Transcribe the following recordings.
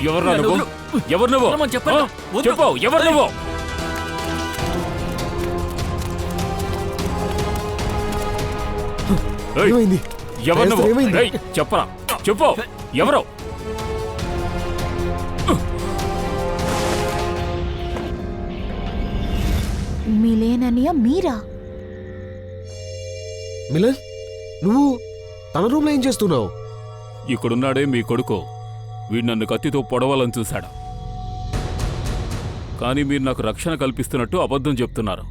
ఎవరు నువ్వు? ఎవరు నువ్వు? చెప్పు, ఎవరు నువ్వు? ఏమైంది? ఎవరు నువ్వు? ఏమైంది? చెప్పరా, చెప్పు, ఎవరు? మిలేననియా మీరా? మిలన్, నువ్వు తన రూమ్లో ఏం చేస్తున్నావు? ఇక్కడున్నాడే మీ కొడుకు. వీడు నన్ను కత్తితో పొడవాలని చూశాడు. కానీ మీరు నాకు రక్షణ కల్పిస్తున్నట్టు అబద్ధం చెప్తున్నారు.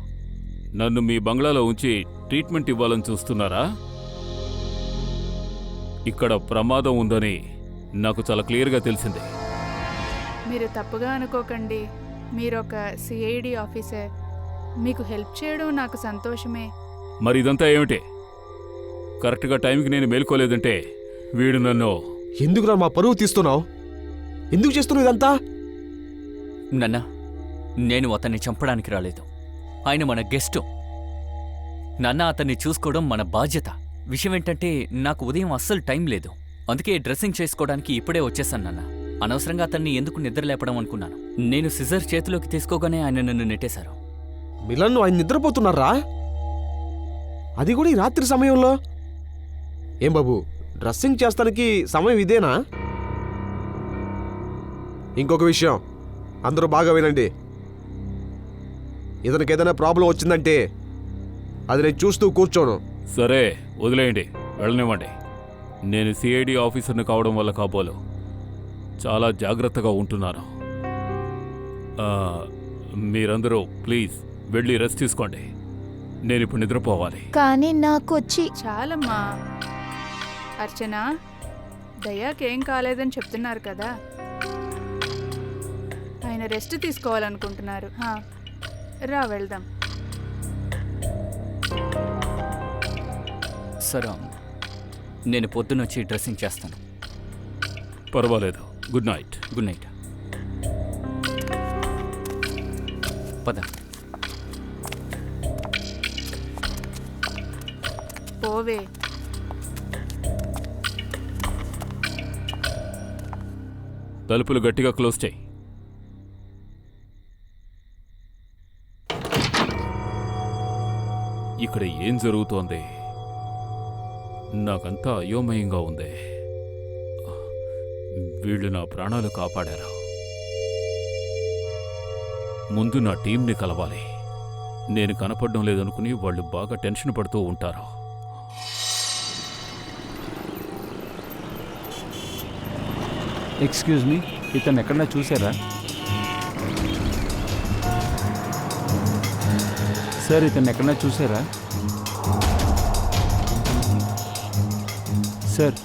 నన్ను మీ బంగ్లాలో ఉంచి ట్రీట్మెంట్ ఇవ్వాలని చూస్తున్నారా? ఇక్కడ ప్రమాదం ఉందని నాకు చాలా క్లియర్గా తెలిసింది. మీరు తప్పుగా అనుకోకండి. మీరొక సిఐడి ఆఫీసర్. మీకు హెల్ప్ చేయడం నాకు సంతోషమే. మరి ఇదంతా ఏమిటి? కరెక్ట్గా టైంకి నేను మేల్కోలేదంటే వీడు నన్ను... ఎందుకురా మా పరువు తీస్తున్నావు? ఎందుకు చేస్తున్నావు ఇదంతా? నన్నా, నేను అతన్ని చంపడానికి రాలేదు. ఆయన మన గెస్టు. నాన్న, అతన్ని చూసుకోవడం మన బాధ్యత. విషయం ఏంటంటే నాకు ఉదయం అస్సలు టైం లేదు. అందుకే డ్రెస్సింగ్ చేసుకోవడానికి ఇప్పుడే వచ్చేసాను నాన్న. అనవసరంగా అతన్ని ఎందుకు నిద్ర లేపడం అనుకున్నాను. నేను సిజర్ చేతిలోకి తీసుకోగానే ఆయన నన్ను నెట్టేశారు. మిలన్, ఆయన నిద్రపోతున్నారా? అది కూడా ఈ రాత్రి సమయంలో? ఏం బాబు, డ్రెస్సింగ్ చేస్తానికి సమయం ఇదేనా? ఇంకొక విషయం అందరూ బాగా వినండి. ఇతనికి ఏదైనా ప్రాబ్లం వచ్చిందంటే అది నేను చూస్తూ కూర్చోను. సరే, వదిలేయండి, వెళ్ళనివ్వండి. నేను సిఐడి ఆఫీసర్ని కావడం వల్ల కాబోలు చాలా జాగ్రత్తగా ఉంటున్నాను. మీరందరూ ప్లీజ్ వెళ్ళి రెస్ట్ తీసుకోండి. నేను ఇప్పుడు నిద్రపోవాలి. కానీ నాకొచ్చి చాలమ్మా. అర్చన, దయాకేం కాలేదని చెప్తున్నారు కదా. ఆయన రెస్ట్ తీసుకోవాలనుకుంటున్నారు. రా వెళ్దాం. సరే, నేను పొద్దునొచ్చి డ్రెస్సింగ్ చేస్తాను. పర్వాలేదు. Good night. Good night. పద. పోవే. తలుపులు గట్టిగా క్లోజ్ చేయి. ఇక్కడ ఏం జరుగుతోంది? నాకంతా అయోమయంగా ఉంది. వీళ్ళు నా ప్రాణాలు కాపాడారు. ముందు నా టీంని కలవాలి. నేను కనపడడం లేదనుకుని వాళ్ళు బాగా టెన్షన్ పడుతూ ఉంటారు. ఎక్స్క్యూజ్ మీ, ఇతను ఎక్కడన్నా చూసారా? సార్, ఇతను ఎక్కడన్నా చూసారా? సార్,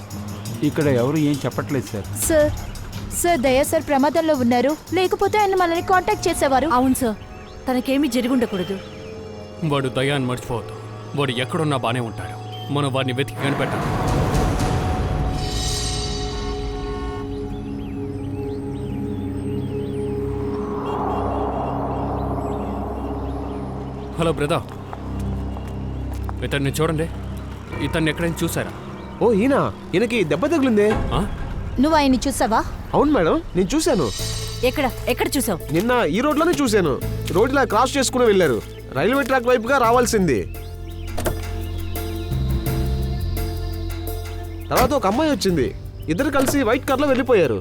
ఇక్కడ ఎవరు ఏం చెప్పట్లేదు సార్. సార్, సార్ దయా సార్ ప్రమాదంలో ఉన్నారు. లేకపోతే ఆయన మనల్ని కాంటాక్ట్ చేసేవారు. అవును సార్, తనకేమీ జరుగుండకూడదు. వాడు దయాన్ని మర్చిపోవద్దు. వాడు ఎక్కడున్నా బానే ఉంటాడు. మనం వాడిని వెతికి కనిపెట్టాలి. హలో బ్రదర్, ఇతన్ని చూడండి. ఇతన్ని ఎక్కడైనా చూసారా? ఓ, ఈయనకి దెబ్బ తగిలిందే. నువ్వు ఆయన్ని చూసావా? అవును మేడం, నేను చూశాను. ఎక్కడ చూసావు? నిన్న ఈ రోడ్లోనే చూశాను. రోడ్లా క్రాస్ చేసుకుని వెళ్ళారు. రైల్వే ట్రాక్ వైపుగా రావాల్సింది. తర్వాత ఒక అమ్మాయి వచ్చింది. ఇద్దరు కలిసి వైట్ కార్లో వెళ్ళిపోయారు.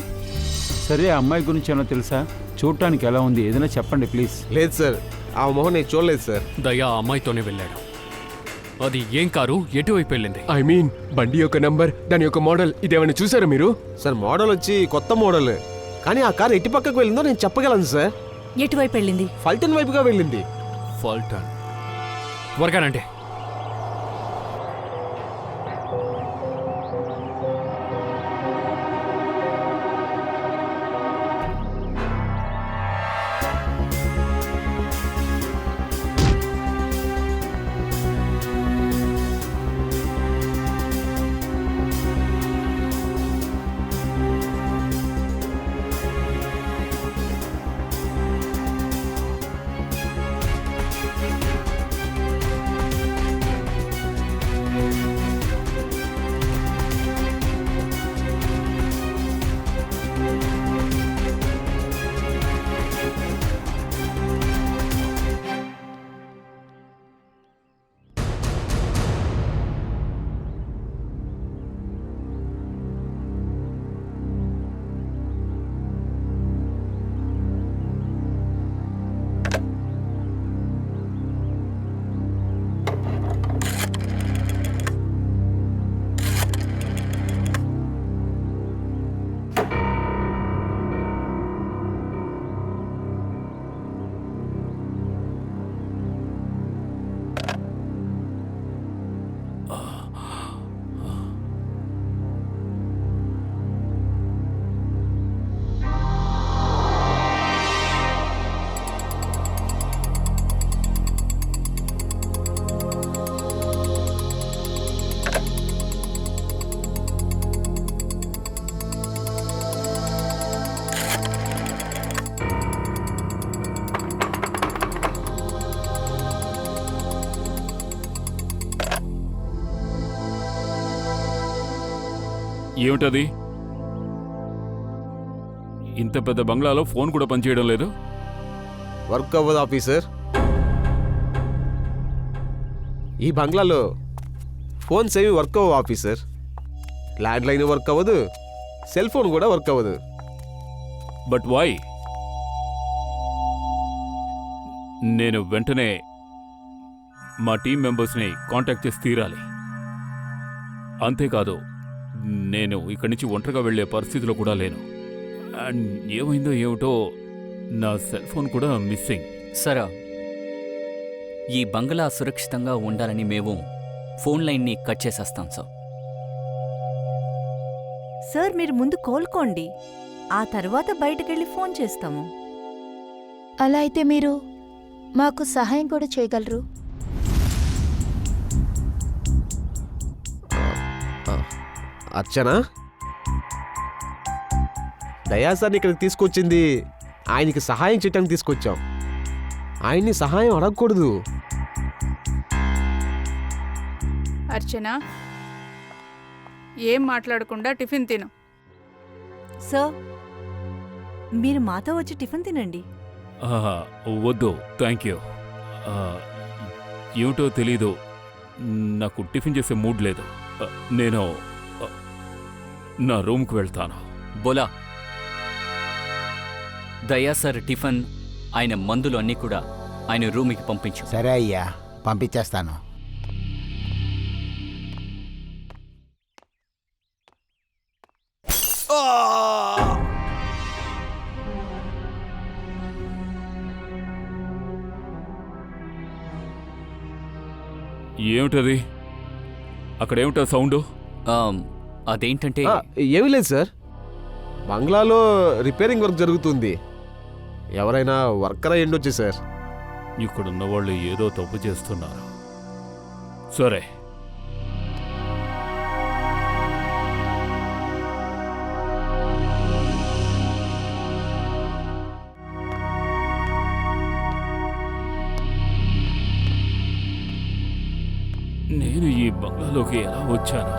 సరే, ఆ అమ్మాయి గురించి ఏమో తెలుసా? చూడటానికి ఎలా ఉంది? ఏదైనా చెప్పండి ప్లీజ్. లేదు సార్, ఆ మొహం నేను చూడలేదు సార్. దయా ఆ అమ్మాయితోనే వెళ్ళాడు. అది ఏం కారు, ఎటువైపు వెళ్ళింది? ఐ మీన్ బండి యొక్క నంబర్, దాని యొక్క మోడల్ ఇదేమైనా చూసారా మీరు? సార్, మోడల్ వచ్చి కొత్త మోడల్. కానీ ఆ కారు ఎట్టి పక్కకు వెళ్ళిందో నేను చెప్పగలను సార్. ఎటువైపు వెళ్ళింది? ఫల్టన్ వైపుగా వెళ్ళింది. ఫాల్టన్ త్వరగానండి. ఏమిటది? ఇంత పెద్ద బంగ్లాలో ఫోన్ కూడా పనిచేయడం లేదు. వర్క్ అవ్వదు ఆఫీసర్. ఈ బంగ్లాలో ఫోన్స్ ఏమి వర్క్ అవ్వవు ఆఫీసర్. ల్యాండ్ లైన్ వర్క్ అవ్వదు, సెల్ ఫోన్ కూడా వర్క్ అవ్వదు. But why? నేను వెంటనే మా టీం మెంబర్స్ని కాంటాక్ట్ చేసి తీరాలి. అంతేకాదు, నేను ఇక్కడి నుంచి ఒంటరిగా వెళ్ళే పరిస్థితిలో కూడా లేను. అండ్ ఏమైందో ఏమిటో, నా సెల్ ఫోన్ కూడా మిస్సింగ్. సరే, ఈ బంగ్లా సురక్షితంగా ఉండాలని మేము ఫోన్ లైన్ని కట్ చేసేస్తాం సార్. సార్ మీరు ముందు కోలుకోండి, ఆ తర్వాత బయటకెళ్ళి ఫోన్ చేస్తాము. అలా అయితే మీరు మాకు సహాయం కూడా చేయగలరు. అర్చన, దయాసాన్ని ఇక్కడికి తీసుకొచ్చింది ఆయనకి సహాయం చేయడానికి తీసుకొచ్చాం. ఆయన్ని సహాయం అడగకూడదు. అర్చన, ఏం మాట్లాడకుండా టిఫిన్ తిను. సార్ మీరు మాతో వచ్చి టిఫిన్ తినండి. ఆహా, వద్దు, థ్యాంక్ యూ. ఏమిటో తెలీదు, నాకు టిఫిన్ చేసే మూడ్ లేదు. నేను నా రూమ్కి వెళ్తాను. బోలా, దయా సార్ టిఫిన్, ఆయన మందులు అన్నీ కూడా ఆయన రూమ్కి పంపించు. సరే అయ్యా, పంపించేస్తాను. ఏమిటది? అక్కడేమిటా సౌండు? అదేంటంటే ఏమీ లేదు సార్, బంగ్లాలో రిపేరింగ్ వర్క్ జరుగుతుంది. ఎవరైనా వర్కర్ అయి ఉండొచ్చు సార్. ఇక్కడున్న వాళ్ళు ఏదో తప్పు చేస్తున్నారు. సరే, నేను ఈ బంగ్లాలోకి ఎలా వచ్చాను?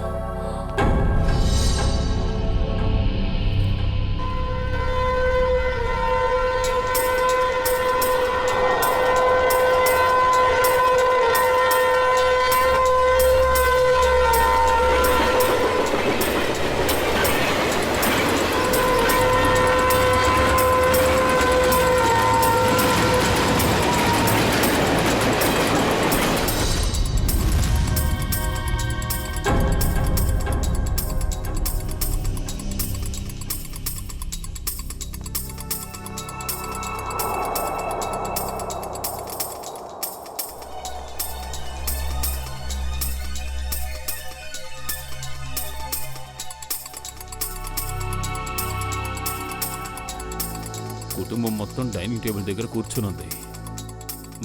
కుటుంబం మొత్తం డైనింగ్ టేబుల్ దగ్గర కూర్చునుంది.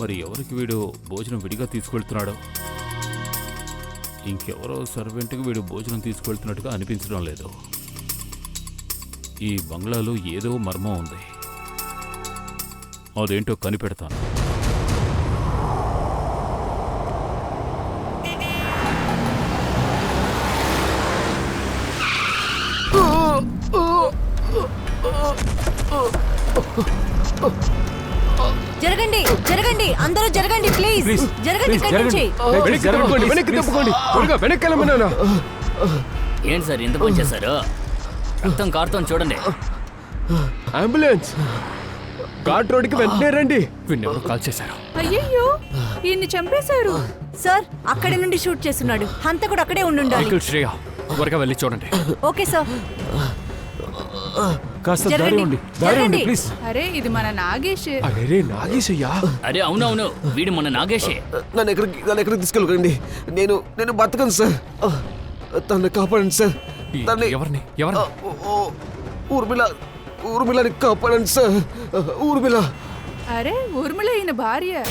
మరి ఎవరికి వీడు భోజనం విడిగా తీసుకెళ్తున్నాడో? ఇంకెవరో సర్వెంట్కి వీడు భోజనం తీసుకెళ్తున్నట్టుగా అనిపించడం లేదు. ఈ బంగ్లాలో ఏదో మర్మం ఉంది, అదేంటో కనిపెడతాను. జరగండి, జరగండి, అందరూ జరగండి, ప్లీజ్ జరగండి, ఇక్కడి నుంచి. వెనక్కి తప్పుకోండి, వెనక్కి తప్పుకోండి, త్వరగా వెనక్కి వెళ్ళమన్నా. ఏంటి సార్ ఎందుకు వచ్చేసారు? రక్తం కారుతోంది చూడండి. అంబులెన్స్ ఘాట్ రోడ్డుకి వెంటనే రండి. వీళ్ళెవరో కాల్ చేశారు. అయ్యయ్యో, ఈయన్ని చంపేశారు. సార్ అక్కడి నుండి షూట్ చేస్తున్నాడు, హంతకుడు అక్కడే ఉండుండాలి. అంకుల్ శ్రేయ, త్వరగా వెళ్ళి చూడండి. ఓకే సార్, కాస్త దారి జరగండి, ఉండి, దారి ఉండి జరగండి. ప్లీజ్. అరే, ఇది మన నాగేష్. అరే నాగేశయ్యా, అరే అవునవును, వీడు మన నాగేషే. నన్ను ఎక్కడికి తీసుకెళ్ళకండి. నేను బతకను సార్. తనని కాపాడండి సార్. తనని ఎవరిని? ఊర్మిళని కాపాడండి సార్. ఊర్మిళ. అరే, ఊర్మిళ ఈయన భార్య.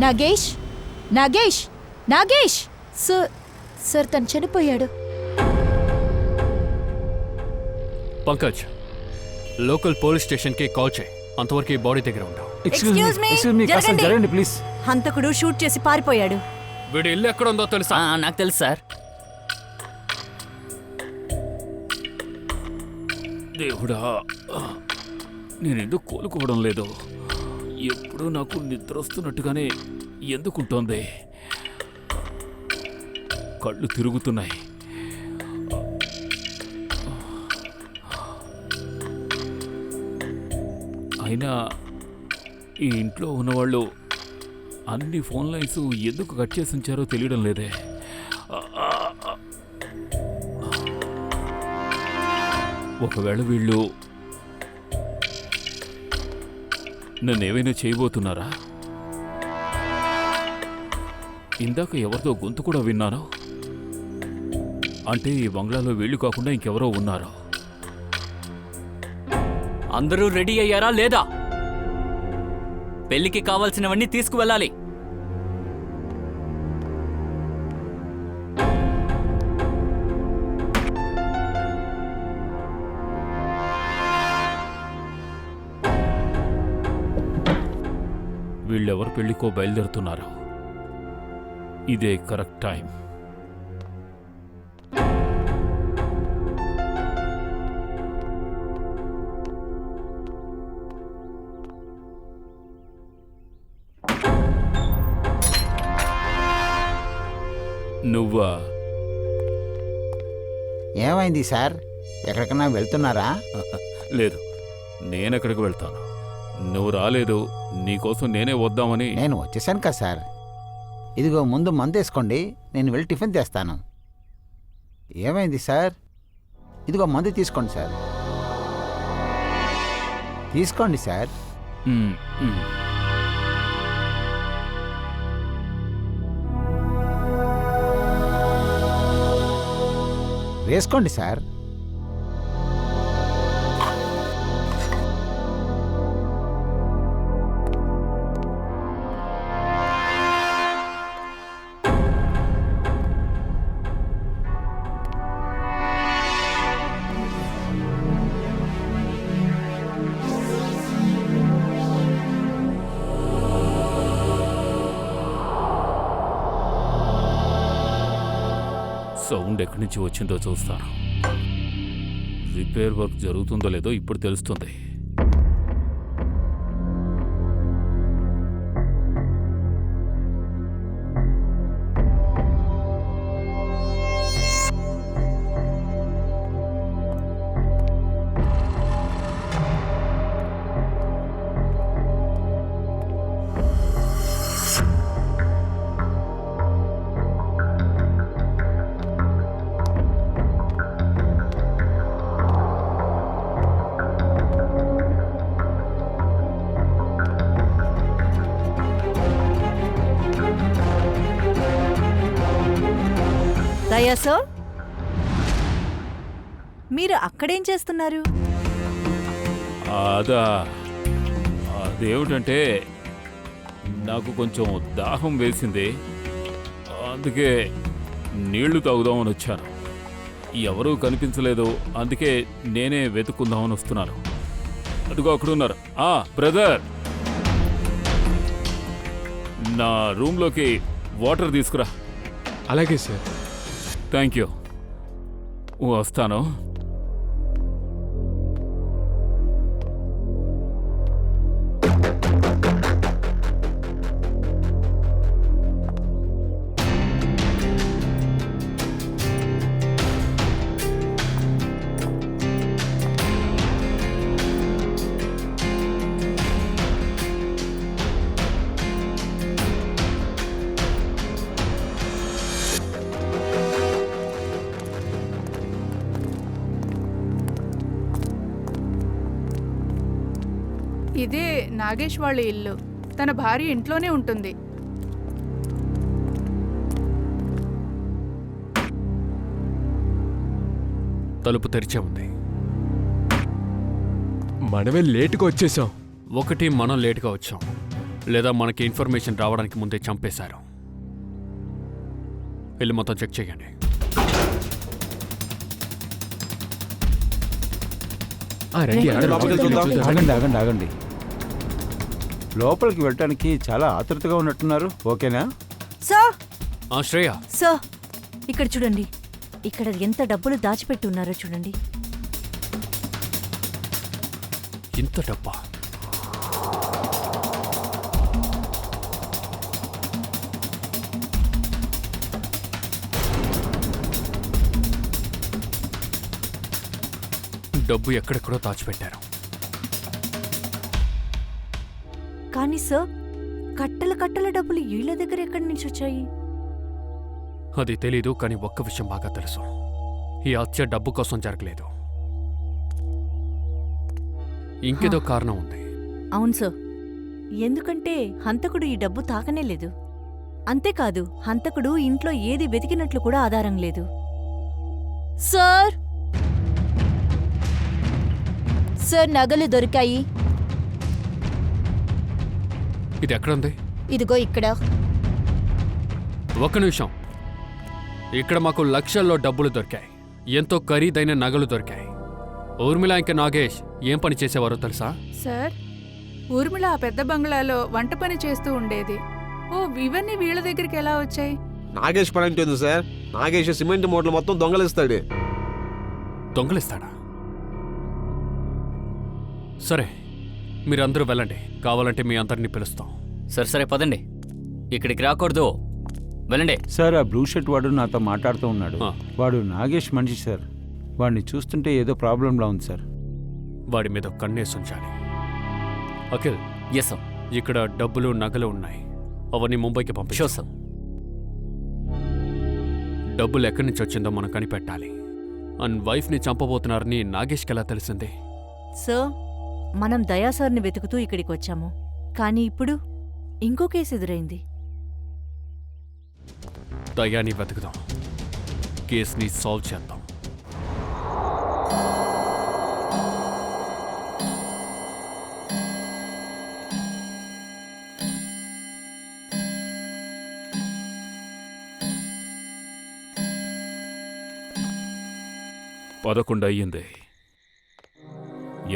నాగేష్, నాగేష్, నాగేష్! సార్, సార్ తను చనిపోయాడు. పంకజ్, లోకల్ పోలీస్ స్టేషన్కి కాల్ చేయి. అంతవరకు ఈ బాడీ దగ్గర ఉంటావు. Excuse me, కాస్త జరగండి. జరగండి ప్లీజ్. హంతకుడు షూట్ చేసి పారిపోయాడు. వీడి ఇల్లు ఎక్కడ ఉందో తెలుసా? నాకు తెలుసు సార్. దేవుడా, నేను ఎందుకు కోలుకోవడం లేదు? ఎప్పుడూ నాకు నిద్ర వస్తున్నట్టుగానే ఎందుకుంటోంది? కళ్ళు తిరుగుతున్నాయి. అయినా ఈ ఇంట్లో ఉన్నవాళ్ళు అన్ని ఫోన్ లైన్స్ ఎందుకు కట్ చేసి ఉంచారో తెలియడం లేదే. ఒకవేళ వీళ్ళు నన్నేమైనా చేయబోతున్నారా? ఇందాక ఎవరితో గొంతు కూడా విన్నాను. అంటే ఈ బంగ్లాలో వీళ్ళు కాకుండా ఇంకెవరో ఉన్నారు. అందరూ రెడీ అయ్యారా లేదా? పెళ్లికి కావాల్సినవన్నీ తీసుకువెళ్ళాలి. వీళ్ళెవరు పెళ్లికో బయలుదేరుతున్నారు. ఇదే కరెక్ట్ టైం. నువ్వా? ఏమైంది సార్? ఎక్కడికన్నా వెళ్తున్నారా? లేదు, నేనెక్కడికి వెళ్తాను? నువ్వు రాలేదు, నీకోసం నేనే వద్దామని. నేను వచ్చేసాను కదా సార్. ఇదిగో ముందు మందు వేసుకోండి, నేను వెళ్ళి టిఫిన్ తెస్తాను. ఏమైంది సార్? ఇదిగో మందు తీసుకోండి సార్. తీసుకోండి సార్. మ్, మ్. వేసుకోండి సార్. సౌండ్ ఎక్కడి నుంచి వచ్చిందో చూస్తాను. రిపేర్ వర్క్ జరుగుతుందో లేదో ఇప్పుడు తెలుస్తుంది. దయా సార్, మీరు అక్కడేం చేస్తున్నారు? అదా, అదేమిటంటే నాకు కొంచెం దాహం వేసింది, అందుకే నీళ్లు తాగుదామని వచ్చాను. ఎవరూ కనిపించలేదు, అందుకే నేనే వెతుక్కుందామని వస్తున్నాను. అదిగో అక్కడున్నారు. బ్రదర్, నా రూమ్లోకి వాటర్ తీసుకురా. అలాగే సార్. Thank you. వస్తాను. ఇదే నాగేష్ వాళ్ళ ఇల్లు. తన భార్య ఇంట్లోనే ఉంటుంది. తలుపు తెరిచే ఉంది. మనమే లేటుగా వచ్చేసాం. ఒకటి మనం లేటుగా వచ్చాం, లేదా మనకి ఇన్ఫర్మేషన్ రావడానికి ముందే చంపేశారు. వెళ్ళి మొత్తం చెక్ చేయండి. రండి, లోపలికి చూద్దాం. ఆగండి ఆగండి ఆగండి. లోపలికి వెళ్ళటానికి చాలా ఆతృతగా ఉన్నట్టున్నారు. ఓకేనా? సార్, శ్రేయ, సార్, ఇక్కడ చూడండి. ఇక్కడ ఎంత డబ్బులు దాచిపెట్టి ఉన్నారో చూడండి. ఇంత డబ్బా? డబ్బు ఎక్కడెక్కడో దాచిపెట్టారు. కానీ సార్, కట్టల కట్టల డబ్బులు వీళ్ళ దగ్గర ఎక్కడి నుంచి వచ్చాయి? అది తెలీదు, కానీ ఒక్క విషయం బాగా తెలుసు. ఈ హత్య డబ్బు కోసం జరగలేదు. ఇంకేదో కారణం ఉంది. అవును సార్, ఎందుకంటే హంతకుడు ఈ డబ్బు తాకనే లేదు. అంతేకాదు, హంతకుడు ఇంట్లో ఏది వెతికినట్లు కూడా ఆధారం లేదు. సార్ సార్ నగలు దొరికాయి. ఇది ఎక్కడుంది? ఇదిగో ఇక్కడ. ఒక్క నిమిషం. ఇక్కడ మాకు లక్షల్లో డబ్బులు దొరికాయి, ఎంతో ఖరీదైన నగలు దొరికాయి. ఊర్మిళ ఇంకా నాగేష్ ఏం పని చేసేవారో తెలుసా? సార్, ఊర్మిళ ఆ పెద్ద బంగ్లాలో వంట పని చేస్తూ ఉండేది. ఓ, ఇవన్నీ వీళ్ళ దగ్గరికి ఎలా వచ్చాయి? నాగేష్ పని అంటే ఉంది సార్. నాగేష్ సిమెంట్ మూటలు మొత్తం దొంగలిస్తాడు. దొంగలిస్తాడా? సరే, మీరందరూ వెళ్ళండి. కావాలంటే మీ అందరినీ పిలుస్తాం. సరే సరే పదండి, ఇక్కడికి రాకూడదు, వెళ్ళండి. సార్, ఆ బ్లూ షర్ట్ వాడు నాతో మాట్లాడుతూ ఉన్నాడు. ఆ. వాడు నాగేష్ మనిషి సార్. వాడిని చూస్తుంటే ఏదో ప్రాబ్లంలా ఉంది సార్. వాడి మీద కన్నేసి ఉంచాలి. Akhil, yes sir. ఇక్కడ డబ్బులు నగలు ఉన్నాయి, అవన్నీ ముంబైకి పంపించు. Sure sir. డబ్బులు ఎక్కడి నుంచి వచ్చిందో మనం కనిపెట్టాలి. అండ్ వైఫ్ని చంపబోతున్నారని నాగేష్కి ఎలా తెలిసింది? సార్, మనం దయా సార్ని వెతుకుతూ ఇక్కడికి వచ్చాము. కానీ ఇప్పుడు ఇంకో కేసు ఎదురైంది. దయాని వెతుకుదాం, కేసుని సాల్వ్ చేద్దాం. పదకొండు అయ్యింది.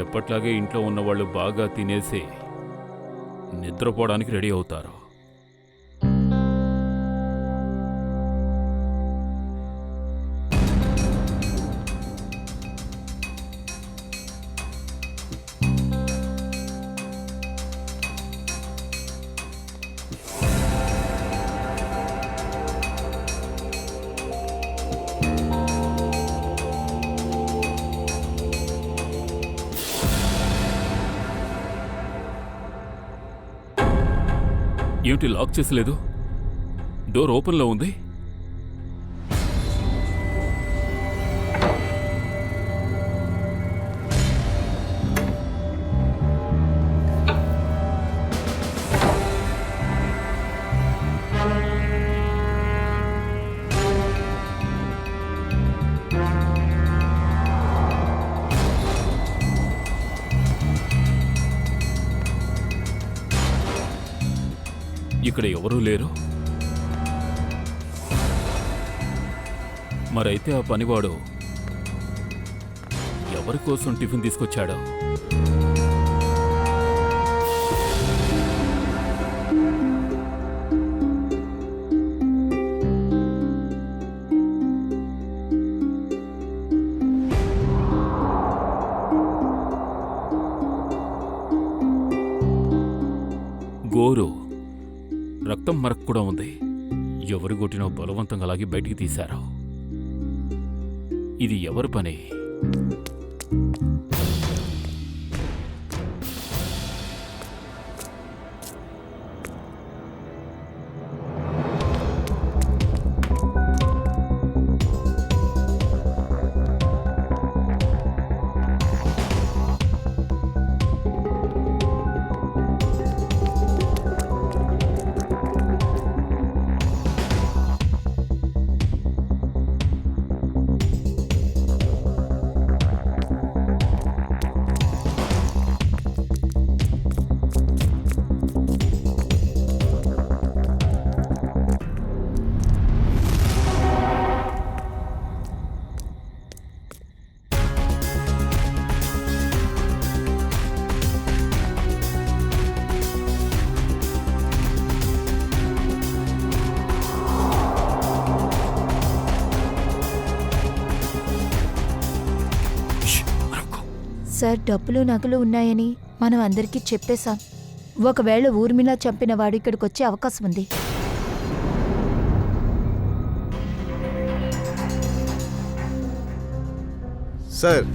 ఎప్పట్లాగే ఇంట్లో ఉన్నవాళ్ళు బాగా తినేసి నిద్రపోవడానికి రెడీ అవుతారు. ఏమిటి లాక్ చేసలేదు? డోర్ ఓపెన్లో ఉంది. ఇక్కడ ఎవరూ లేరు. మరైతే ఆ పనివాడు ఎవరి కోసం టిఫిన్ తీసుకొచ్చాడో? గోరు రక్తం మరక్ కూడా ఉంది. ఎవరు కొట్టినో బలవంతంగా అలాగే బయటికి తీశారు. ఇది ఎవరి పని? సార్ డబ్బులు నగలు ఉన్నాయని మనం అందరికీ చెప్పేశాం. ఒకవేళ ఊర్మిళ చంపిన వాడు ఇక్కడికి వచ్చే అవకాశం ఉంది. సార్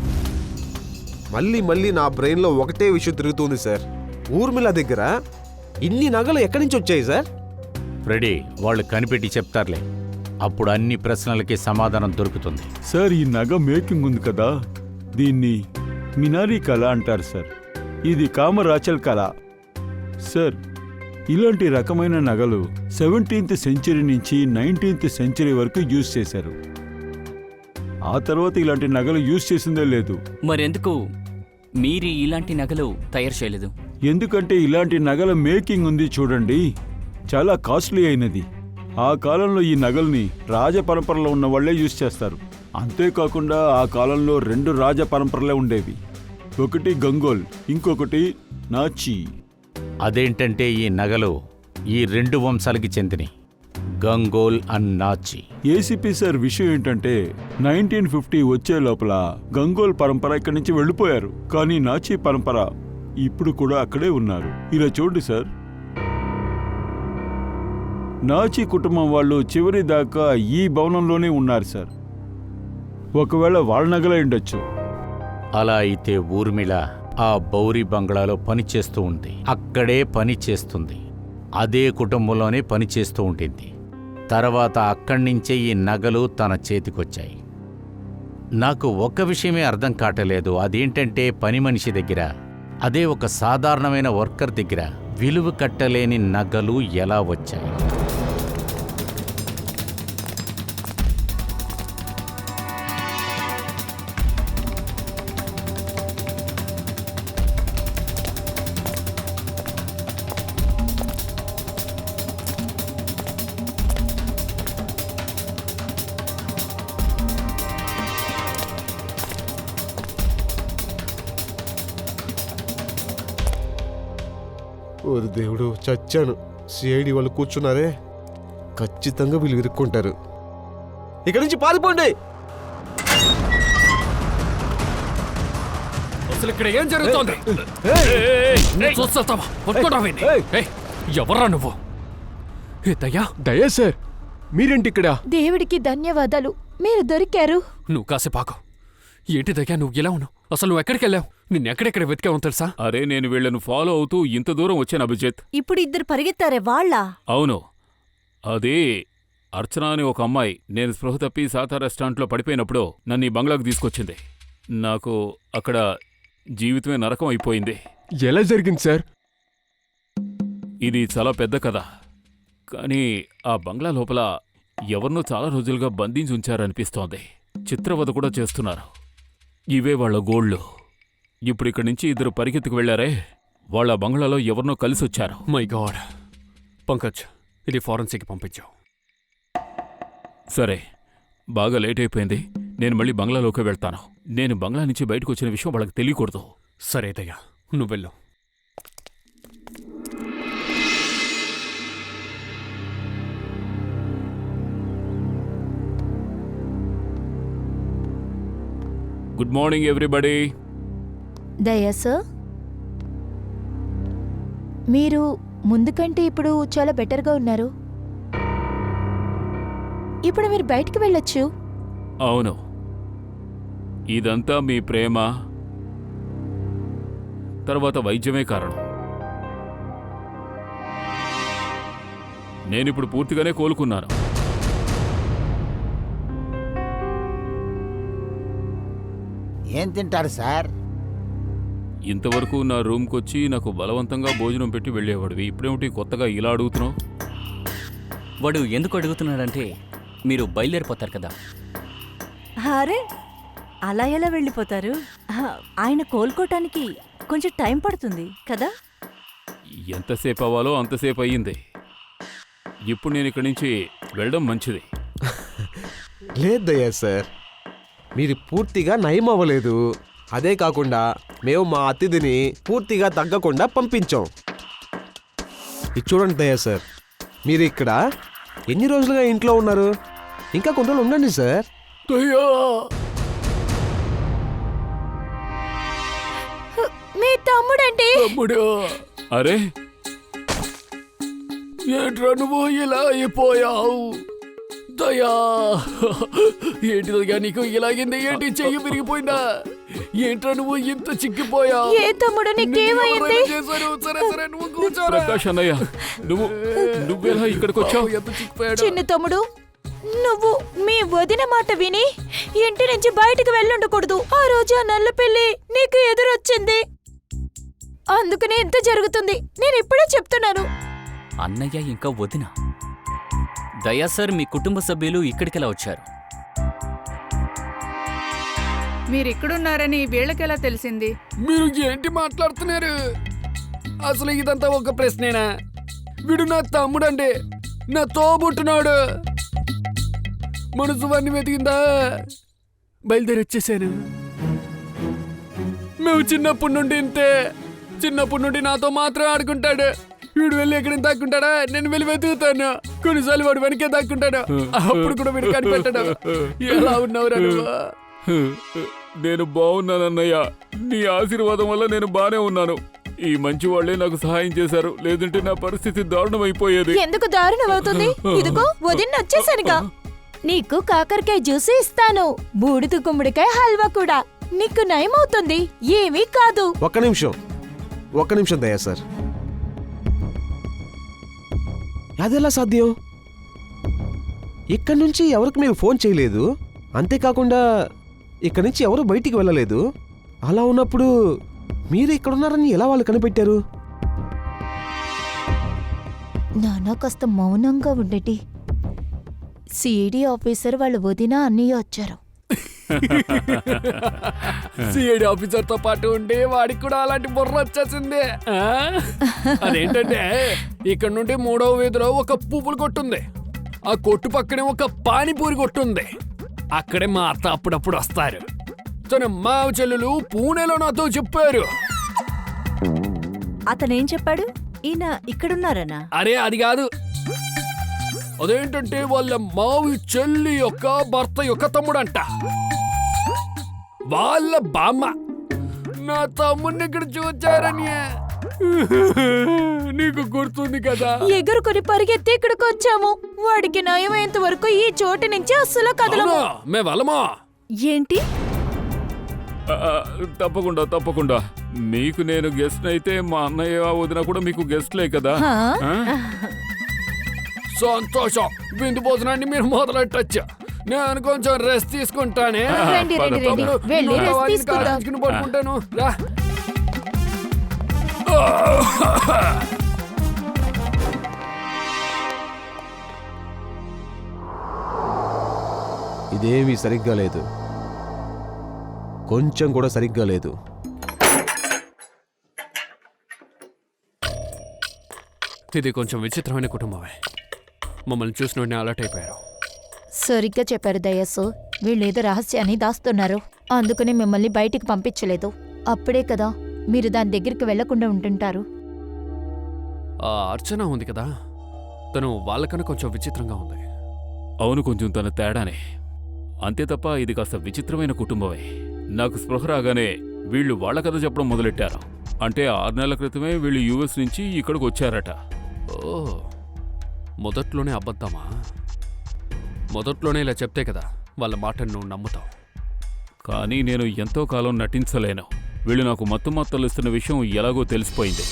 మళ్ళీ మళ్ళీ నా బ్రెయిన్లో ఒకటే విషయం తిరుగుతుంది సార్. ఊర్మిళ దగ్గర ఇన్ని నగలు ఎక్కడి నుంచి వచ్చాయి సార్? రెడీ, వాళ్ళు కనిపెట్టి చెప్తారులే. అప్పుడు అన్ని ప్రశ్నలకి సమాధానం దొరుకుతుంది. సార్ ఈ నగ మేకింగ్ ఉంది కదా, దీన్ని మినారీ కళ అంటారు సార్. ఇది కామరాచల్ కళ సార్. ఇలాంటి రకమైన నగలు 17th సెంచరీ నుంచి 19th సెంచరీ వరకు యూజ్ చేశారు. ఆ తర్వాత ఇలాంటి నగలు యూజ్ చేసిందే లేదు. మరెందుకు మీరు ఇలాంటి నగలు తయారు చేయలేదు? ఎందుకంటే ఇలాంటి నగల మేకింగ్ ఉంది చూడండి, చాలా కాస్ట్లీ అయినది. ఆ కాలంలో ఈ నగల్ని రాజ పరంపరలో ఉన్న వాళ్లే యూజ్ చేస్తారు. అంతేకాకుండా ఆ కాలంలో 2 రాజ పరంపరలే ఉండేవి. ఒకటి గంగోల్, ఇంకొకటి నాచి. అదేంటంటే ఈ నగలు ఈ 2 వంశాలకి చెందినవి, గంగోల్ అండ్ నాచి. ఏసీపీ సార్, విషయం ఏంటంటే 1950 వచ్చే లోపల గంగోల్ పరంపర ఇక్కడి నుంచి వెళ్ళిపోయారు. కానీ నాచి పరంపర ఇప్పుడు కూడా అక్కడే ఉన్నారు. ఇలా చూడండి సార్, నాచి కుటుంబం వాళ్ళు చివరి దాకా ఈ భవనంలోనే ఉన్నారు సార్. ఒకవేళ వాళ్ళ నగలై ఉండొచ్చు. అలా అయితే ఊర్మిళ ఆ బౌరి బంగ్లాలో పనిచేస్తూ ఉంది, అక్కడే పని చేస్తుంది, అదే కుటుంబంలోనే పనిచేస్తూ ఉంటుంది. తర్వాత అక్కడి నుంచే ఈ నగలు తన చేతికొచ్చాయి. నాకు ఒక్క విషయమే అర్థం కావట్లేదు. అదేంటంటే పని మనిషి దగ్గర, అదే ఒక సాధారణమైన వర్కర్ దగ్గర విలువ కట్టలేని నగలు ఎలా వచ్చాయి? ఓరి దేవుడు, చచ్చాను. సిఐడి వాళ్ళు కూర్చున్నారే, ఖచ్చితంగా వీళ్ళు ఇరుక్కుంటారు. ఇక్కడి నుంచి పారిపోండి. అసలు ఇక్కడ ఏం జరుగుతోంది? ఎవర్రా నువ్వు? దయా సార్, మీరేంటి ఇక్కడ? దేవుడికి ధన్యవాదాలు, మీరు దొరికారు. నువ్వు కాసేపాకు. ఏంటి దయ్యా నువ్వు ఇలా ఉన్నావు? అసలు నువ్వు ఎక్కడికి వెళ్ళావు? నిన్నెక్కడెక్కడ వెతికావు తెలుసా? అరే నేను వీళ్లను ఫాలో అవుతూ ఇంత దూరం వచ్చాను అభిజిత్. ఇప్పుడు 2 పరిగెత్తారే వాళ్ళ? అవును, అదే అర్చన అని ఒక అమ్మాయి నేను స్పృహ తప్పి సాతా రెస్టారెంట్లో పడిపోయినప్పుడు నన్ను ఈ బంగ్లాకు తీసుకొచ్చింది. నాకు అక్కడ జీవితమే నరకం అయిపోయింది. ఎలా జరిగింది సార్? ఇది చాలా పెద్ద కథ, కానీ ఆ బంగ్లా లోపల ఎవరినో చాలా రోజులుగా బంధించి ఉంచారనిపిస్తోంది. చిత్రవద కూడా చేస్తున్నారు. ఇవే వాళ్ళ గోళ్ళు. ఇప్పుడు ఇక్కడి నుంచి 2 పరిగెత్తుకు వెళ్లారే, వాళ్ళ బంగ్లాలో ఎవరినో కలిసొచ్చారు. My God. పంకజ్, ఇది ఫారెన్సిక్కి పంపించావు. సరే, బాగా లేట్ అయిపోయింది. నేను మళ్ళీ బంగ్లాలోకి వెళ్తాను. నేను బంగ్లా నుంచి బయటకు వచ్చిన విషయం వాళ్ళకి తెలియకూడదు. సరే దయ్యా, నువ్వు వెళ్ళు. Good morning everybody. దయా సార్, మీరు ముందు కంటే ఇప్పుడు చాలా బెటర్గా ఉన్నారు. ఇప్పుడు మీరు బయటికి వెళ్ళొచ్చు. అవును, ఇదంతా మీ ప్రేమ తర్వాత వైద్యమే కారణం. నేనిప్పుడు పూర్తిగానే కోలుకున్నాను. ఏం తింటారు సార్? ఇంతవరకు నా రూమ్కొచ్చి నాకు బలవంతంగా భోజనం పెట్టి వెళ్ళేవాడివి, ఇప్పుడేమిటి కొత్తగా ఇలా అడుగుతున్నావు? వాడు ఎందుకు అడుగుతున్నాడంటే మీరు బయలుదేరిపోతారు కదా. అరే, అలా ఎలా వెళ్ళిపోతారు? ఆయన కోలుకోటానికి కొంచెం టైం పడుతుంది కదా. ఎంతసేపు అవ్వాలో అంతసేపు అయ్యింది. ఇప్పుడు నేను ఇక్కడి నుంచి వెళ్ళడం మంచిది. లేదయ్యా సార్, మీరు పూర్తిగా నయం అవ్వలేదు. అదే కాకుండా మేము మా అతిథిని పూర్తిగా తగ్గకుండా పంపించాం. ఇది చూడండి దయ్యా సార్, మీరు ఇక్కడ ఎన్ని రోజులుగా ఇంట్లో ఉన్నారు? ఇంకా కొన్ని రోజులు ఉండండి సార్. మీ తమ్ముడండి. తమ్ముడు, అరే ఏంట్రా నువ్వు ఇలా అయిపోయావు? దయా, ఏంటి దయ్యా నీకు ఇలాగింది? ఏంటి చెయ్యి విరిగిపోయిందా? ఏంట్రా నువ్వు ఇంత చిక్కిపోయావు? ఏ తమ్ముడు నీకేమైంది? చేశారు. సరే సరే, నువ్వు కూర్చోరా. ప్రకాష్ అన్నయ్య, నువ్వెలా ఇక్కడికి వచ్చావు? ఎంత చిక్కిపోయాడు? చిన్న తమ్ముడు, నువ్వు మీ వదిన మాట విని ఇంటి నుంచి బయటికి వెళ్ళుండకూడదు. ఆ రోజు ఆ నల్ల పిల్లి నీకు ఎదురొచ్చింది, అందుకనే ఇంత జరుగుతుంది. నేను ఇప్పుడే చెప్తున్నాను. అన్నయ్య ఇంకా వదిన. దయా సార్, మీ కుటుంబ సభ్యులు ఇక్కడికెలా వచ్చారు? మీరిక్కడున్నారని వీళ్ళకెలా తెలిసింది? మీరు ఏంటి మాట్లాడుతున్నారు? అసలు ఇదంతా ఒక ప్రశ్నేనా? వీడు నా తమ్ముడండి, నా తోబుట్టున్నాడు. మనసు వాడిని వెతికిందా? బయలుదేరి వచ్చేసాను. మేము చిన్నప్పటి నుండి ఇంతే. చిన్నప్పటి నుండి నాతో మాత్రం ఆడుకుంటాడు. వీడు వెళ్ళి ఎక్కడికి దాక్కుంటాడా, నేను వెళ్ళి వెతుకుతాను. కొన్నిసార్లు వాడు వెనకే దాక్కుంటాడు, అప్పుడు కూడా వీడు కనిపెట్టాడు. ఎలా ఉన్నావురా నువ్వు? నేను బాగున్నానన్నయ్య. నీ ఆశీర్వాదం వల్ల నేను బానే ఉన్నాను. ఈ మంచి వాళ్లే నాకు సహాయం చేశారు, లేదంటే నా పరిస్థితి దారుణమైపోయేది. ఎందుకు దారుణం అవుతుంది? ఇదిగో వదిన వచ్చేసానుగా. నీకు కాకరకాయ జ్యూస్ ఇస్తాను, బూడిద గుమ్మడికాయ హల్వా కూడా. నీకు నయమవుతుంది, ఏమీ కాదు. ఒక్క నిమిషం దయా సార్. అదెలా సాధ్యం? ఇక్కడి నుంచి ఎవరికి మీరు ఫోన్ చేయలేదు, అంతేకాకుండా ఇక్కడి నుంచి ఎవరు బయటికి వెళ్ళలేదు. అలా ఉన్నప్పుడు మీరు ఇక్కడున్నారని ఎలా వాళ్ళు కనిపెట్టారు? నాన్న కాస్త మౌనంగా ఉండేటి. సిఐడి ఆఫీసర్ వాళ్ళ వదిన అన్నయ్య వచ్చారు. సిఐడి ఆఫీసర్ తో పాటు ఉండి వాడికి కూడా అలాంటి బుర్ర వచ్చేసింది. అదేంటంటే, ఇక్కడ నుండి 3వ వీధిలో ఒక పువ్వులు కొట్టుంది, ఆ కొట్టు పక్కనే ఒక పానీపూరి కొట్టుంది. అక్కడే మా అత్త అప్పుడప్పుడు వస్తారు. తన మావ చెల్లెలు పూణేలో నాతో చెప్పారు. అతనేం చెప్పాడు? ఈయన ఇక్కడున్నారనా? అరే అది కాదు. అదేంటంటే వాళ్ళ మావి చెల్లి యొక్క భర్త యొక్క తమ్ముడంట. వాళ్ళ బామ్మ నా తమ్ముడిని ఇక్కడ చూచారని నీకు గుర్తుంది కదా? ఎగురుకొని పరిగెత్తి ఇక్కడికి వచ్చాము. వాడికి నయమయ్యేంత వరకు ఈ చోటు నుంచి అస్సలు కదలము. మే వాళ్ళమా? ఏంటి? తప్పకుండా. మీకు నేను గెస్ట్ అయితే మా అన్నయ్య వదిన కూడా మీకు గెస్ట్లే కదా. సంతోషం. విందు భోజనాన్ని మీరు మొదలెట్టచ్చు. నేను కొంచెం రెస్ట్ తీసుకుంటానే. పడుకుంటాను. రా. ఇదేమీ సరిగ్గా లేదు, కొంచెం కూడా సరిగ్గా లేదు. ఇది కొంచెం విచిత్రమైన కుటుంబమే. మమ్మల్ని చూసిన వెంటనే అలర్ట్ అయిపోయారు. సరిగ్గా చెప్పారు దయస్సు. వీళ్ళేదో రహస్యాన్ని దాస్తున్నారు, అందుకని మిమ్మల్ని బయటికి పంపించలేదు. అప్పుడే కదా మీరు దాని దగ్గరికి వెళ్లకుండా ఉంటుంటారు. ఆ అర్చన ఉంది కదా, తను వాళ్ళకన్నా కొంచెం విచిత్రంగా ఉంది. అవును, కొంచెం తన తేడానే. అంతే తప్ప ఇది కాస్త విచిత్రమైన కుటుంబమే. నాకు స్పృహ రాగానే వీళ్ళు వాళ్ళ కథ చెప్పడం మొదలెట్టారు. అంటే 6 నెలల క్రితమే వీళ్ళు యూఎస్ నుంచి ఇక్కడికి వచ్చారట. ఓ, మొదట్లోనే అబద్ధమా? మొదట్లోనే ఇలా చెప్తే కదా వాళ్ళ మాటను నువ్వు నమ్ముతావు. కానీ నేను ఎంతో కాలం నటించలేను. వీళ్ళు నాకు మత్తులు ఇస్తున్న విషయం ఎలాగో తెలిసిపోయింది.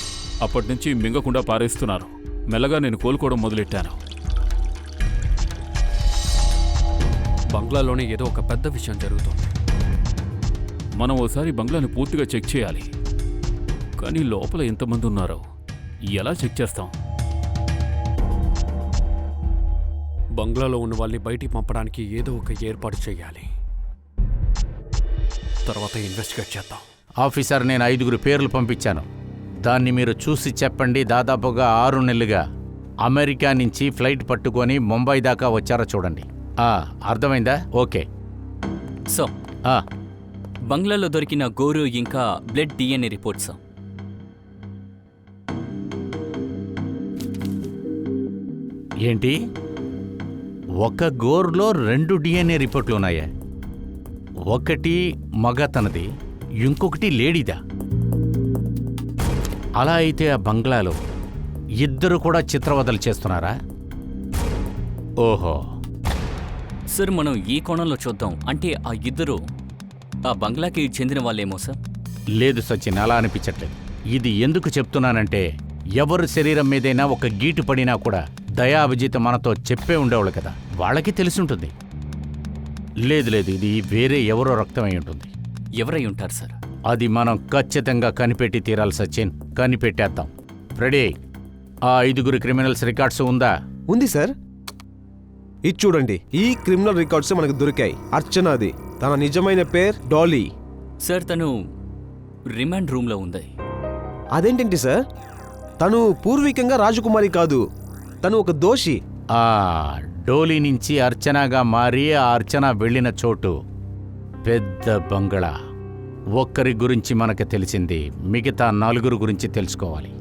అప్పటినుంచి మింగకుండా పారేస్తున్నారు. మెల్లగా నేను కోలుకోవడం మొదలెట్టాను. బంగ్లాలోనే ఏదో ఒక పెద్ద విషయం జరుగుతుంది. మనం ఓసారి బంగ్లాని పూర్తిగా చెక్ చేయాలి. కానీ లోపల ఎంతమంది ఉన్నారో ఎలా చెక్ చేస్తాం? బంగ్లాలో ఉన్న వాళ్ళని బయటికి పంపడానికి ఏదో ఒక ఏర్పాటు చేయాలి. తర్వాత ఇన్వెస్టిగేట్ చేద్దాం. ఆఫీసర్, నేను 5 పేర్లు పంపించాను. దాన్ని మీరు చూసి చెప్పండి. దాదాపుగా 6 నెలలుగా అమెరికా నుంచి ఫ్లైట్ పట్టుకొని ముంబై దాకా వచ్చారో చూడండి. అర్థమైందా? ఓకే. సో బంగ్లాలో దొరికిన గోరు ఇంకా బ్లడ్ DNA రిపోర్ట్స్. ఏంటి? ఒక గోరులో 2 DNA రిపోర్ట్లు ఉన్నాయా? ఒకటి మగ తనది, ఇంకొకటి లేడీదా? అలా అయితే ఆ బంగ్లాలో ఇద్దరు కూడా చిత్రవదలు చేస్తున్నారా? ఓహో, సార్ మనం ఈ కోణంలో చూద్దాం. అంటే ఆ ఇద్దరు ఆ బంగ్లాకి చెందిన వాళ్ళేమో సార్. లేదు సచిన్, అలా అనిపించట్లేదు. ఇది ఎందుకు చెప్తున్నానంటే ఎవరు శరీరం మీదైనా ఒక గీటు పడినా కూడా దయా అభిజిత్ మనతో చెప్పే ఉండేవాళ్ళు కదా, వాళ్ళకి తెలిసుంటుంది. లేదు లేదు, ఇది వేరే ఎవరో రక్తమై ఉంటుంది. ఎవరై ఉంటారు సార్? అది మనం ఖచ్చితంగా కనిపెట్టి తీరాలి సచిన్. కనిపెట్టేద్దాం. రెడీ? ఆ 5 క్రిమినల్స్ రికార్డ్స్ ఉందా? ఉంది సార్. ఇది చూడండి, ఈ క్రిమినల్ రికార్డ్స్ మనకు దొరికాయి. అర్చనాది. తన నిజమైన పేరు డాలీ. సార్ తను రిమాండ్ రూమ్లో ఉంది. అదేంటండి సార్? తను పూర్వీకంగా రాజకుమారి కాదు, తను ఒక దోషి. ఆ డోలీ నుంచి అర్చనగా మారి ఆ అర్చన వెళ్ళిన చోటు పెద్ద బంగళా. ఒక్కరి గురించి మనకు తెలిసింది, మిగతా 4 గురించి తెలుసుకోవాలి.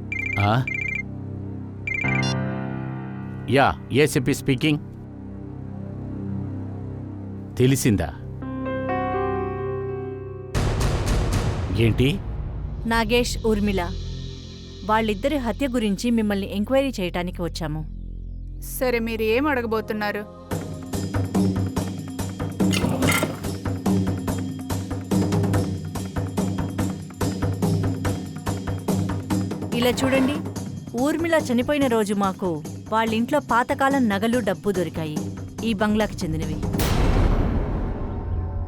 Yeah, ACP speaking. తెలిసిందా? ఏంటి? నాగేష్, ఊర్మిళ వాళ్ళిద్దరి హత్య గురించి మిమ్మల్ని ఎంక్వైరీ చేయటానికి వచ్చాము. సరే, మీరు ఏం అడగబోతున్నారు? ఇలా చూడండి, ఊర్మిళ చనిపోయిన రోజు మాకు వాళ్ళింట్లో పాతకాలం నగలు, డబ్బు దొరికాయి. ఈ బంగ్లాకి చెందినవి.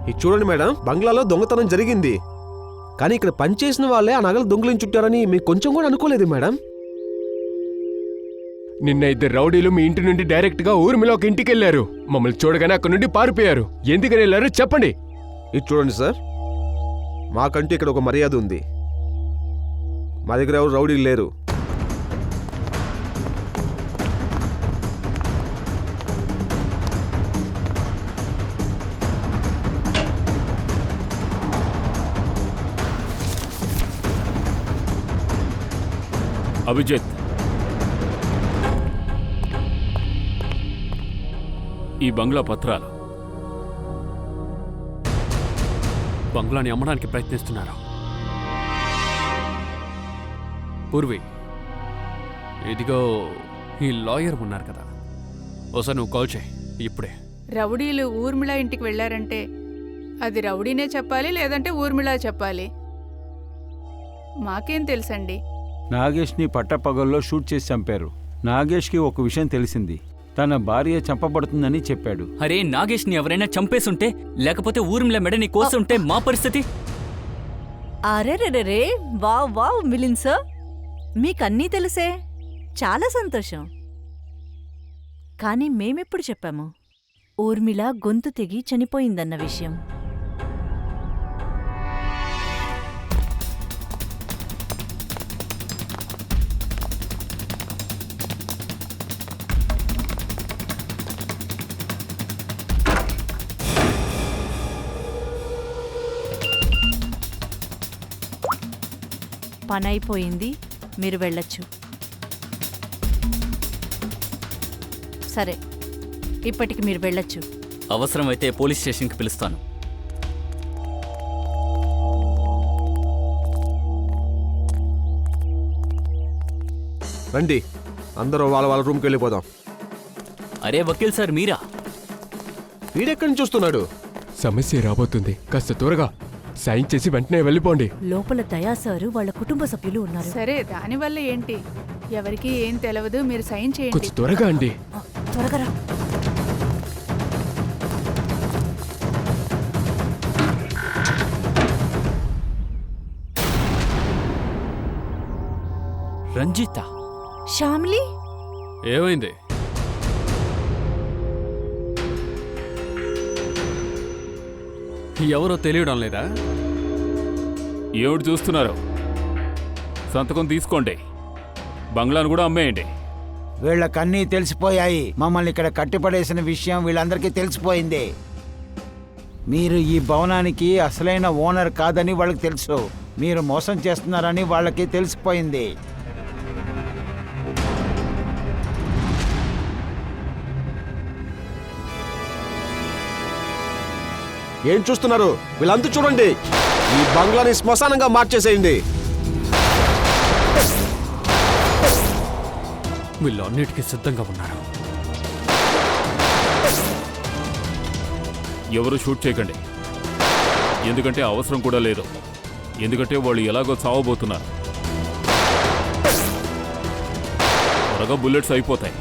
ఇది చూడండి మేడం, బంగ్లాలో దొంగతనం జరిగింది, కానీ ఇక్కడ పనిచేసిన వాళ్ళే ఆ నగలు దొంగిలించుంటారని మీకు కొంచెం కూడా అనుకోలేదు మేడం. నిన్న 2 రౌడీలు మీ ఇంటి నుండి డైరెక్ట్ గా ఊర్మిళ ఒక ఇంటికి వెళ్ళారు. మమ్మల్ని చూడగానే అక్కడి నుండి పారిపోయారు. ఎందుకని వెళ్ళారు చెప్పండి. ఇది చూడండి సార్, మాకంటూ ఇక్కడ ఒక మర్యాద ఉంది. మా దగ్గర ఎవరు రౌడీలు లేరు. అభిజిత్, ఈ బంగ్లా పత్రాలు. బంగ్లాని అమ్మడానికి ప్రయత్నిస్తున్నారు. పూర్వి, ఇదిగో ఈ లాయర్ ఉన్నారు కదా, ఒకసారి నువ్వు కాల్ చేయి ఇప్పుడే. రౌడీలు ఊర్మిళ ఇంటికి వెళ్ళారంటే అది రౌడీనే చెప్పాలి, లేదంటే ఊర్మిళ చెప్పాలి. మాకేం తెలుసండి? నాగేష్ని పట్టపగల్లో షూట్ చేసి చంపారు. నాగేష్కి ఒక విషయం తెలిసింది, తన భార్య చంపబడుతుందని చెప్పాడు. అరే, నాగేష్ని ఎవరైనా చంపేసుంటే, లేకపోతే ఊర్మిళ మెడని కోసుంటే మా పరిస్థితి? అరెరెరెరే, వావ్ వావ్ మిలిన్ సార్, మీకన్నీ తెలుసే. చాలా సంతోషం. కానీ మేమెప్పుడు చెప్పాము ఊర్మిళ గొంతు తెగి చనిపోయిందన్న విషయం? పనైపోయింది, మీరు వెళ్ళొచ్చు. సరే, ఇప్పటికి మీరు వెళ్ళొచ్చు. అవసరమైతే పోలీస్ స్టేషన్కి పిలుస్తాను. రండి, అందరూ వాళ్ళ రూమ్కి వెళ్ళిపోదాం. అరే వకీల్ సార్, మీరా? వీడెక్కడి నుంచి వస్తున్నాడు? సమస్య రాబోతుంది, కాస్త త్వరగా సైన్ చేసి వెంటనే వెళ్ళిపోండి. లోపల దయాసారు వాళ్ళ కుటుంబ సభ్యులు ఉన్నారు. సరే, దానివల్ల ఏంటి? ఎవరికి ఏం తెలియదు, మీరు సైన్ చేయండి. కొంచెం త్వరగా అండి. త్వరగా రా. రంజిత, శ్యామ్లీ, ఏమైంది? ఎవరో తెలియడం లేదా? ఏమిటి చూస్తున్నారు? సంతకం తీసుకోండి, బంగ్లాను కూడా అమ్మేయండి. వీళ్ళకన్నీ తెలిసిపోయాయి. మమ్మల్ని ఇక్కడ కట్టిపడేసిన విషయం వీళ్ళందరికీ తెలిసిపోయింది. మీరు ఈ భవనానికి అసలైన ఓనర్ కాదని వాళ్ళకి తెలుసు. మీరు మోసం చేస్తున్నారని వాళ్ళకి తెలిసిపోయింది. ఏం చూస్తున్నారు? వీళ్ళంతా చూడండి, ఈ బంగ్లాని శ్మశానంగా మార్చేసేయండి. వీళ్ళు అన్నిటికీ సిద్ధంగా ఉన్నారు. ఎవరు షూట్ చేయకండి, ఎందుకంటే అవసరం కూడా లేదు. ఎందుకంటే వాళ్ళు ఎలాగో చావబోతున్నారు. త్వరగా బుల్లెట్స్ అయిపోతాయి.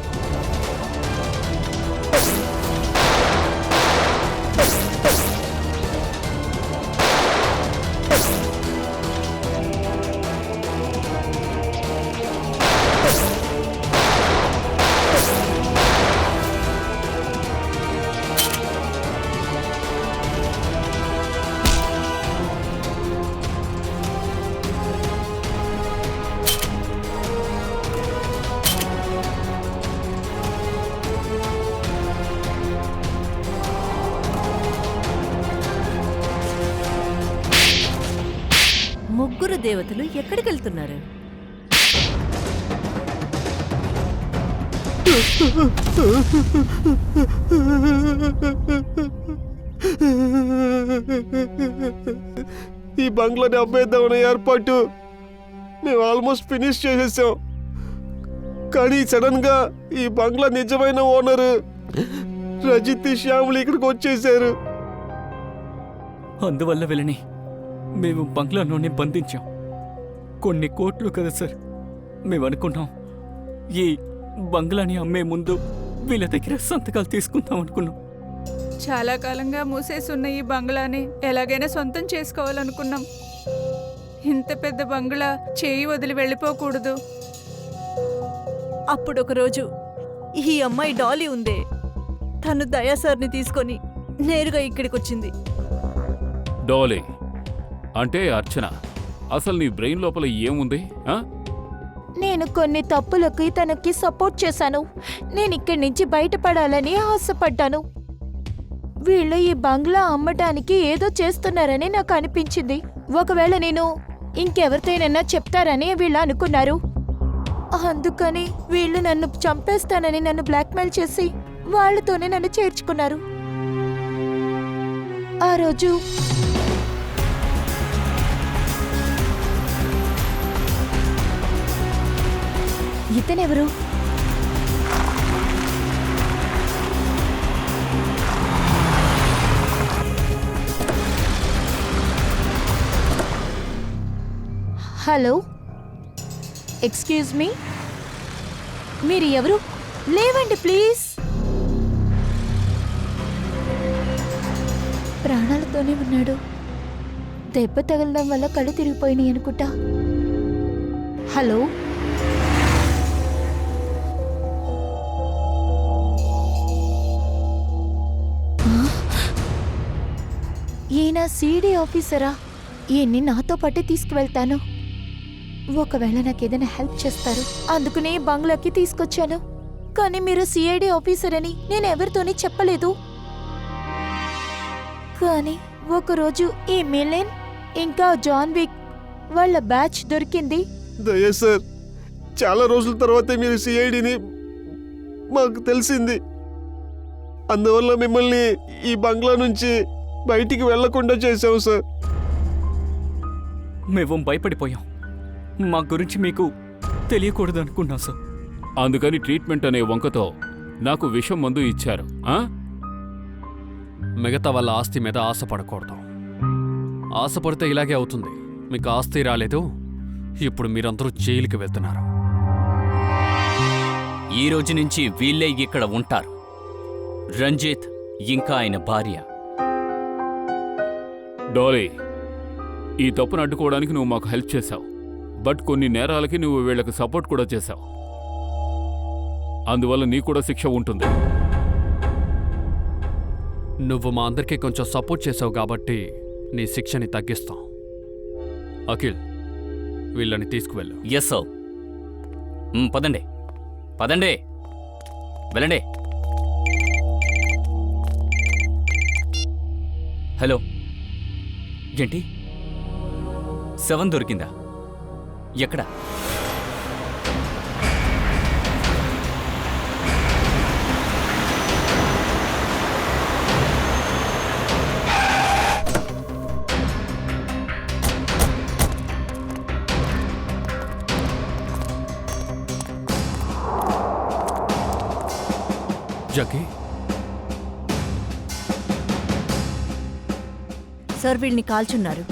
ముగ్గురు దేవతలు ఎక్కడికెళ్తున్నారు? ఈ బంగ్లాని అమ్మేద్దామనే ఏర్పాటు మేము ఆల్మోస్ట్ ఫినిష్ చేసేసాం. కానీ సడన్ గా ఈ బంగ్లా నిజమైన ఓనర్ రజిత్ శ్యాములు ఇక్కడికి వచ్చేసారు. అందువల్ల వీళ్ళని మేము బంగ్లాలోనే బంధించాం. కొన్ని కోట్లు కదా సార్. మేము అనుకున్నాం ఈ బంగ్లాని అమ్మే ముందు వీళ్ళ దగ్గర సంతకాలు తీసుకుందాం అనుకున్నాం. చాలా కాలంగా మూసేసున్న ఈ బంగ్లాని ఎలాగైనా సొంతం చేసుకోవాలనుకున్నాం. ఇంత పెద్ద బంగ్లా చేయి వదిలి వెళ్ళిపోకూడదు. అప్పుడొకరోజు ఈ అమ్మాయి డాలీ ఉందే, తను దయా సార్ని తీసుకొని నేరుగా ఇక్కడికొచ్చింది. డాలీ అంటే అర్చన. అసలు నీ బ్రెయిన్ లోపల ఏముంది? నేను కొన్ని తప్పులకి తనకి సపోర్ట్ చేశాను. నేను ఇక్కడి నుంచి బయటపడాలని ఆశపడ్డాను. వీళ్ళు ఈ బంగ్లా అమ్మటానికి ఏదో చేస్తున్నారని నాకు అనిపించింది. ఒకవేళ నేను ఇంకెవరితోనైనా చెప్తారని వీళ్ళు అనుకున్నారు. అందుకని వీళ్ళు నన్ను చంపేస్తానని నన్ను బ్లాక్మెయిల్ చేసి వాళ్ళతోనే నన్ను చేర్చుకున్నారు. ఆ రోజు ఇతనెవరు? హలో, ఎక్స్క్యూజ్ మీ, మీరు ఎవరు? లేవండి ప్లీజ్. ప్రాణాలతోనే ఉన్నాడు. దెబ్బ తగలడం వల్ల కళ్ళు తిరిగిపోయినాయి అనుకుంటా. హలో, ఈయన సిఐడి ఆఫీసరా? ఈయన్ని నాతో పాటే తీసుకువెళ్తాను. ఒకవేళ నాకేదైనా హెల్ప్ చేస్తారు అందుకునే బంగ్లాకి తీసుకొచ్చాను. కానీ మీరు సిఐడి ఆఫీసర్ అని నేను ఎవరితోని చెప్పలేదు. కానీ ఒకరోజు ఈ మిలెన్ ఇంకా జాన్ విక్ వాళ్ళ బ్యాచ్ దొరికింది. దయా సార్, చాలా రోజుల తర్వాతే మీరు సిఐడిని మాకు తెలిసింది. అందువల్ల మిమ్మల్ని ఈ బంగ్లా నుంచి బయటికి వెళ్లకుండా చేశాం సార్. మేము భయపడిపోయాం. మా గురించి మీకు తెలియకూడదు అనుకున్నాం సార్. అందుకని ట్రీట్మెంట్ అనే వంకతో నాకు విషం మందు ఇచ్చారు. మిగతా వాళ్ళ ఆస్తి మీద ఆశపడకూడదు. ఆశపడితే ఇలాగే అవుతుంది. మీకు ఆస్తి రాలేదు, ఇప్పుడు మీరందరూ జైలుకి వెళ్తున్నారు. ఈ రోజు నుంచి వీళ్ళే ఇక్కడ ఉంటారు. రంజిత్ ఇంకా ఆయన భార్య. డాలీ, ఈ తప్పును అడ్డుకోవడానికి నువ్వు మాకు హెల్ప్ చేశావు. బట్ కొన్ని నేరాలకి నువ్వు వీళ్ళకి సపోర్ట్ కూడా చేశావు. అందువల్ల నీకు కూడా శిక్ష ఉంటుంది. నువ్వు మా అందరికీ కొంచెం సపోర్ట్ చేసావు కాబట్టి నీ శిక్షని తగ్గిస్తాం. అఖిల్, వీళ్ళని తీసుకువెళ్ళు. Yes sir. పదండి పదండి, వెళ్ళండి. హలో, ఏంటి శవం దొరికిందా? ఎక్కడ? జగ్గి, సార్ వీళ్ళని కాల్చున్నారు.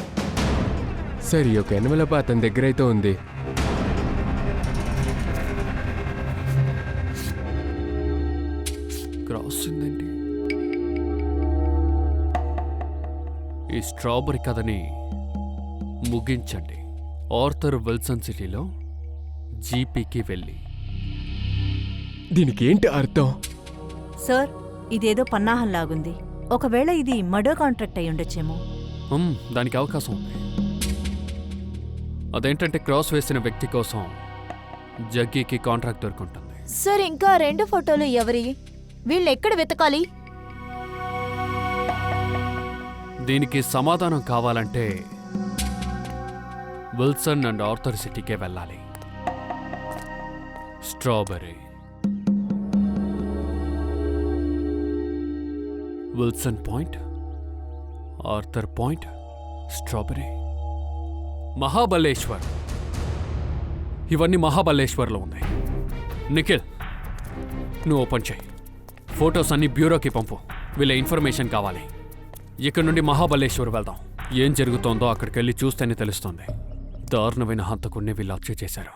సార్ ఈ యొక్క ఎన్వలప్ అతని దగ్గర అయితే ఉంది. క్రాస్ ఉందండి. ఈ స్ట్రాబెరీ కథని ముగించండి. ఆర్థర్ విల్సన్ సిటీలో జీపీకి వెళ్ళి. దీనికి ఏంటి అర్థం? సార్ ఇదేదో పన్నాహంలాగుంది. ఒకవేళ ఇది మర్డర్ కాంట్రాక్ట్ అయి ఉండొచ్చేమో. దానికి అవకాశం ఉంది. అదేంటంటే క్రాస్ వేసిన వ్యక్తి కోసం జగ్గీకి కాంట్రాక్ట్ దొరుకుంటుంది. సార్ ఇంకా 2 ఫోటోలు ఎవరి? వీళ్ళు ఎక్కడ వెతకాలి? దీనికి సమాధానం కావాలంటే విల్సన్ అండ్ ఆర్థర్ సిటీకే వెళ్ళాలి. Strawberry, Wilson point, Arthur point, strawberry, Mahabaleshwar. ఇవన్నీ మహాబలేశ్వర్లో ఉన్నాయి. నిఖిల్, నువ్వు ఓపెన్ చేయి. ఫొటోస్ అన్ని బ్యూరోకి పంపు. వీళ్ళ ఇన్ఫర్మేషన్ కావాలి. ఇక్కడ నుండి మహాబలేశ్వర్ వెళ్దాం. ఏం జరుగుతోందో అక్కడికి వెళ్ళి చూస్తేనే తెలుస్తుంది. దారుణమైన హంతకుణ్ణి వీళ్ళు హత్య చేశారు.